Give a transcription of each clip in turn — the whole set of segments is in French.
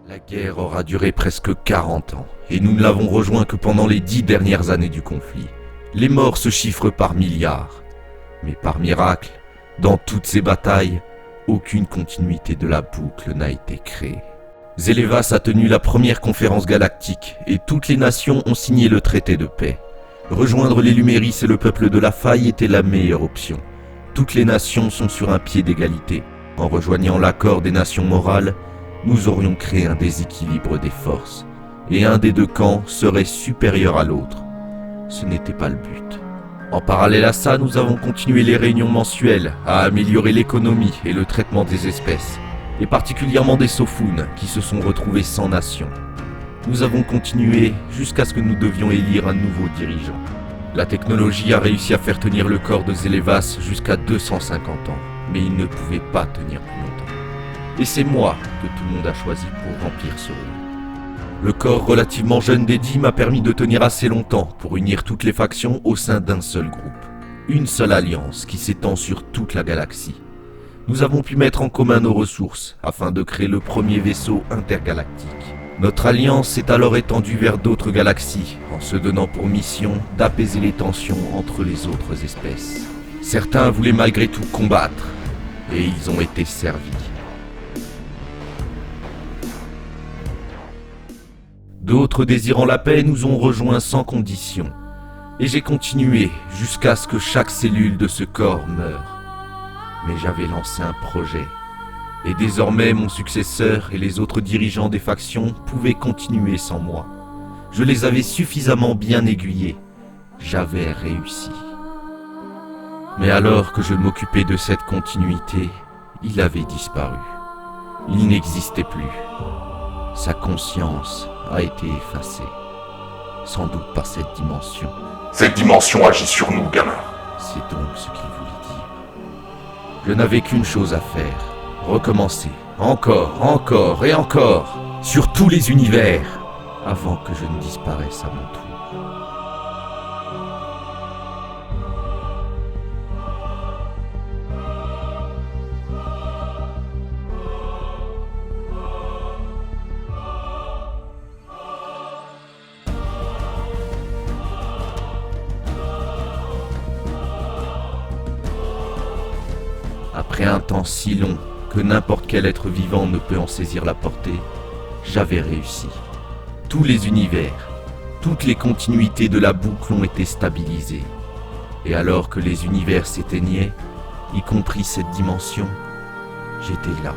La guerre aura duré presque 40 ans, et nous ne l'avons rejoint que pendant les 10 dernières années du conflit. Les morts se chiffrent par milliards. Mais par miracle, dans toutes ces batailles, aucune continuité de la boucle n'a été créée. Zélevas a tenu la première conférence galactique, et toutes les nations ont signé le traité de paix. Rejoindre les Luméris et le peuple de la Faille était la meilleure option. Toutes les nations sont sur un pied d'égalité. En rejoignant l'accord des nations morales, nous aurions créé un déséquilibre des forces, et un des deux camps serait supérieur à l'autre. Ce n'était pas le but. En parallèle à ça, nous avons continué les réunions mensuelles à améliorer l'économie et le traitement des espèces, et particulièrement des Sofunes qui se sont retrouvés sans nation. Nous avons continué jusqu'à ce que nous devions élire un nouveau dirigeant. La technologie a réussi à faire tenir le corps de Zélevas jusqu'à 250 ans, mais il ne pouvait pas tenir plus longtemps. Et c'est moi que tout le monde a choisi pour remplir ce rôle. Le corps relativement jeune d'Eddie m'a permis de tenir assez longtemps pour unir toutes les factions au sein d'un seul groupe. Une seule alliance qui s'étend sur toute la galaxie. Nous avons pu mettre en commun nos ressources afin de créer le premier vaisseau intergalactique. Notre alliance s'est alors étendue vers d'autres galaxies en se donnant pour mission d'apaiser les tensions entre les autres espèces. Certains voulaient malgré tout combattre et ils ont été servis. D'autres désirant la paix nous ont rejoints sans condition. Et j'ai continué jusqu'à ce que chaque cellule de ce corps meure. Mais j'avais lancé un projet. Et désormais mon successeur et les autres dirigeants des factions pouvaient continuer sans moi. Je les avais suffisamment bien aiguillés. J'avais réussi. Mais alors que je m'occupais de cette continuité, il avait disparu. Il n'existait plus. Sa conscience a été effacée, sans doute par cette dimension. Cette dimension agit sur nous, gamin. C'est donc ce qu'il voulait dire. Je n'avais qu'une chose à faire, recommencer, encore et encore, sur tous les univers, avant que je ne disparaisse à mon tour. Après un temps si long que n'importe quel être vivant ne peut en saisir la portée, j'avais réussi. Tous les univers, toutes les continuités de la boucle ont été stabilisées. Et alors que les univers s'éteignaient, y compris cette dimension, j'étais là,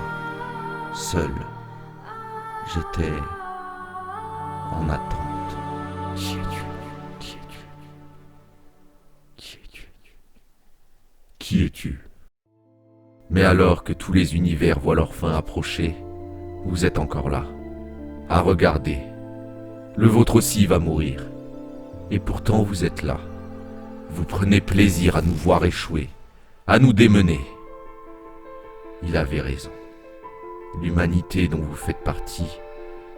seul. J'étais en attente. Qui es-tu ? Qui es-tu ? Qui es-tu ? Qui es-tu ? Mais alors que tous les univers voient leur fin approcher, vous êtes encore là, à regarder. Le vôtre aussi va mourir. Et pourtant vous êtes là. Vous prenez plaisir à nous voir échouer, à nous démener. Il avait raison. L'humanité dont vous faites partie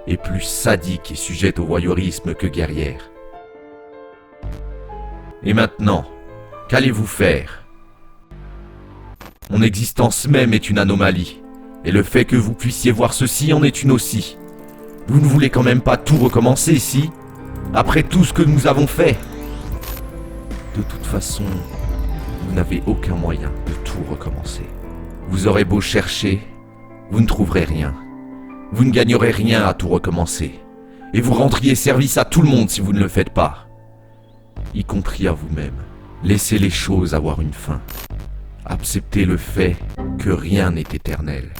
est plus sadique et sujette au voyeurisme que guerrière. Et maintenant, qu'allez-vous faire ? Mon existence même est une anomalie, et le fait que vous puissiez voir ceci en est une aussi. Vous ne voulez quand même pas tout recommencer, si ? Après tout ce que nous avons fait ? De toute façon, vous n'avez aucun moyen de tout recommencer. Vous aurez beau chercher, vous ne trouverez rien. Vous ne gagnerez rien à tout recommencer, et vous rendriez service à tout le monde si vous ne le faites pas. Y compris à vous-même. Laissez les choses avoir une fin. Acceptez le fait que rien n'est éternel.